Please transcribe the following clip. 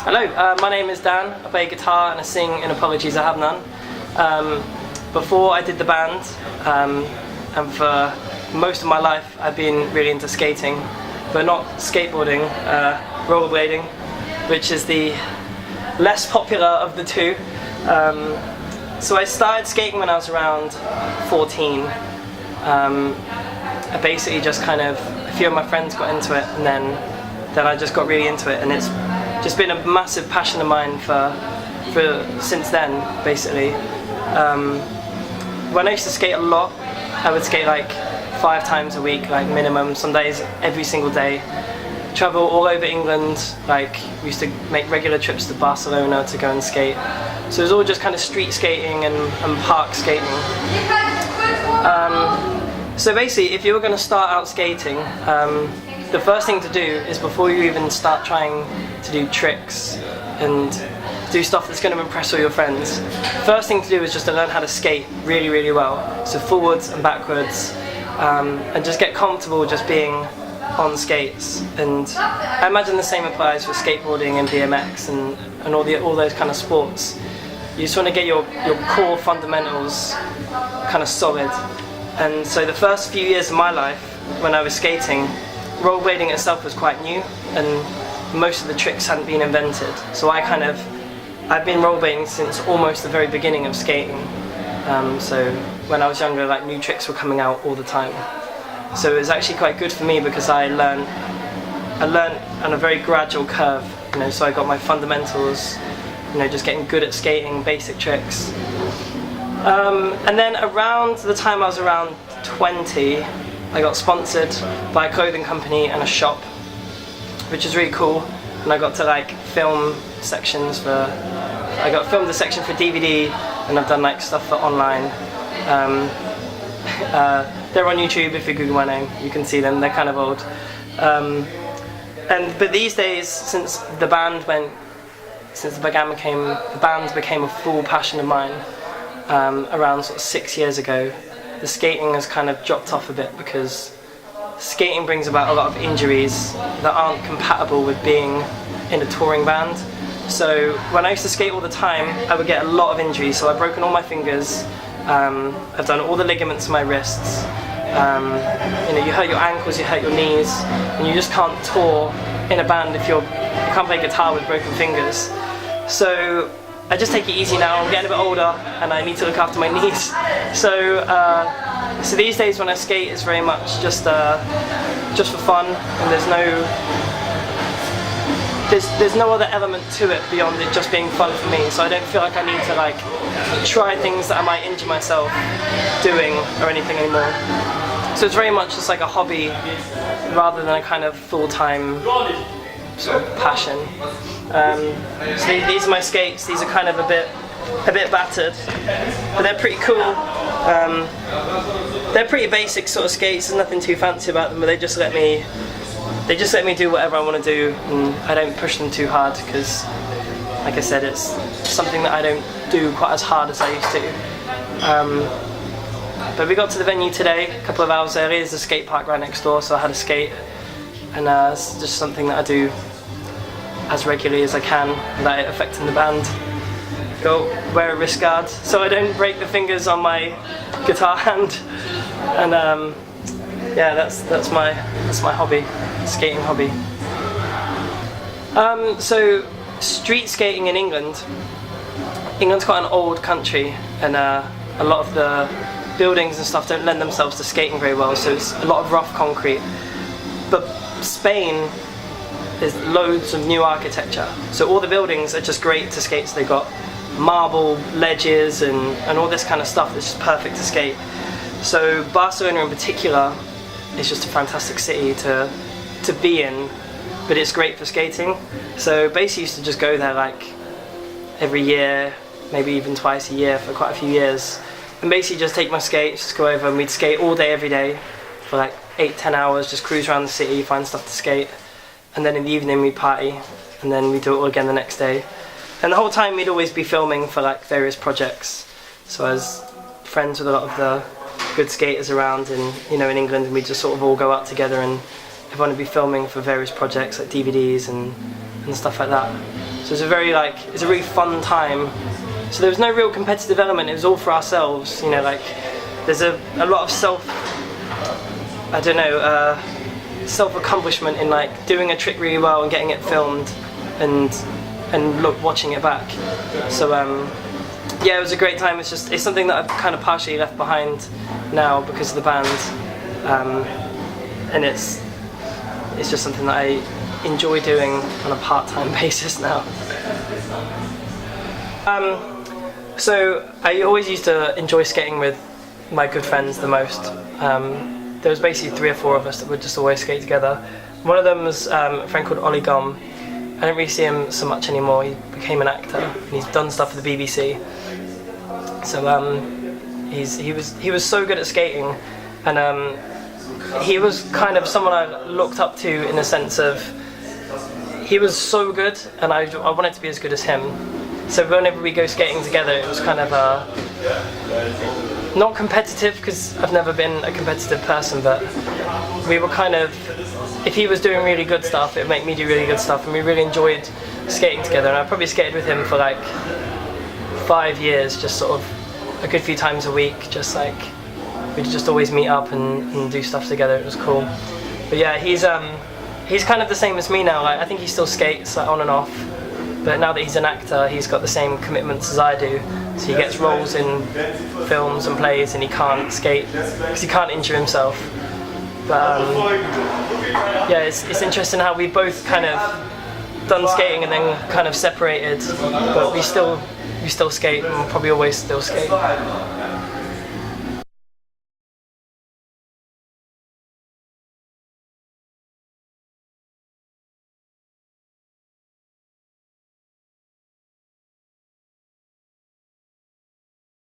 Hello, my name is Dan. I play guitar and I sing in Apologies I Have None. Before I did the band, and for most of my life I've been really into skating, but not skateboarding, rollerblading, which is the less popular of the two. So I started skating when I was around 14. I basically just a few of my friends got into it, and then I just got really into it, and it's just been a massive passion of mine for since then, basically. When I used to skate a lot, I would skate like 5 times a week, like minimum, some days every single day. Travel all over England, like we used to make regular trips to Barcelona to go and skate. So it was all just kind of street skating and park skating. So basically, if you were going to start out skating, the first thing to do is, before you even start trying to do tricks and do stuff that's going to impress all your friends, first thing to do is just to learn how to skate really, really well. So forwards and backwards, and just get comfortable just being on skates. And I imagine the same applies for skateboarding and BMX and all those kind of sports. You just want to get your core fundamentals kind of solid. And so the first few years of my life, when I was skating, rollerblading itself was quite new, and most of the tricks hadn't been invented. So I've been rollerblading since almost the very beginning of skating. So when I was younger, like, new tricks were coming out all the time. So it was actually quite good for me because I learned on a very gradual curve. So I got my fundamentals, just getting good at skating, basic tricks. And then around the time I was around 20, I got sponsored by a clothing company and a shop, which is really cool. And I got to film sections I got filmed a section for DVD, and I've done stuff for online. They're on YouTube. If you Google my name, you can see them. They're kind of old. But these days, since the band became a full passion of mine, around sort of 6 years ago, the skating has kind of dropped off a bit, because skating brings about a lot of injuries that aren't compatible with being in a touring band. So when I used to skate all the time, I would get a lot of injuries. So I've broken all my fingers, I've done all the ligaments in my wrists. You hurt your ankles, you hurt your knees, and you just can't tour in a band if you can't play guitar with broken fingers. So I just take it easy now. I'm getting a bit older, and I need to look after my knees. So these days when I skate, it's very much just for fun, and there's no other element to it beyond it just being fun for me. So I don't feel like I need to try things that I might injure myself doing or anything anymore. So it's very much just like a hobby rather than a kind of full-time sort of passion. So these are my skates. These are kind of a bit battered, but they're pretty cool. They're pretty basic sort of skates. There's nothing too fancy about them, but they just let me do whatever I want to do, and I don't push them too hard because, like I said, it's something that I don't do quite as hard as I used to. But we got to the venue today a couple of hours early. There's a skate park right next door, so I had a skate, and it's just something that I do as regularly as I can without it affecting the band. Go wear a wrist guard so I don't break the fingers on my guitar hand, and yeah, that's my hobby, skating hobby. So street skating in England's quite an old country, and a lot of the buildings and stuff don't lend themselves to skating very well, so it's a lot of rough concrete. But Spain is loads of new architecture, so all the buildings are just great to skate. So they've got marble ledges and all this kind of stuff that's just perfect to skate. So Barcelona in particular is just a fantastic city to be in, but it's great for skating. So basically used to just go there every year, maybe even twice a year for quite a few years, and basically just take my skates, just go over, and we'd skate all day every day for 8-10 hours, just cruise around the city, find stuff to skate, and then in the evening we'd party, and then we'd do it all again the next day. And the whole time we'd always be filming for various projects. So I was friends with a lot of the good skaters around in England, and we'd just sort of all go out together, and everyone would be filming for various projects like DVDs and stuff like that. So So it's a really fun time. So there was no real competitive element, it was all for ourselves, you know, like there's a lot of self-accomplishment in like doing a trick really well and getting it filmed and watching it back. So yeah, it was a great time. It's something that I've kind of partially left behind now because of the band, and it's just something that I enjoy doing on a part-time basis now. So I always used to enjoy skating with my good friends the most. There was basically 3 or 4 of us that would just always skate together. One of them was a friend called Ollie Gom. I don't really see him so much anymore. He became an actor and he's done stuff for the BBC. So he was so good at skating, and he was kind of someone I looked up to in the sense of he was so good and I wanted to be as good as him. So whenever we go skating together, it was kind of not competitive because I've never been a competitive person, but we were kind of, if he was doing really good stuff, it would make me do really good stuff, and we really enjoyed skating together. And I probably skated with him for like 5 years, just sort of a good few times a week, just like we'd just always meet up and do stuff together. It was cool. But yeah, he's kind of the same as me now. Like, I think he still skates like, on and off, but now that he's an actor, he's got the same commitments as I do. So he gets roles in films and plays, and he can't skate because he can't injure himself. But yeah, it's interesting how we both kind of done skating and then kind of separated, but we still skate and we'll probably always still skate.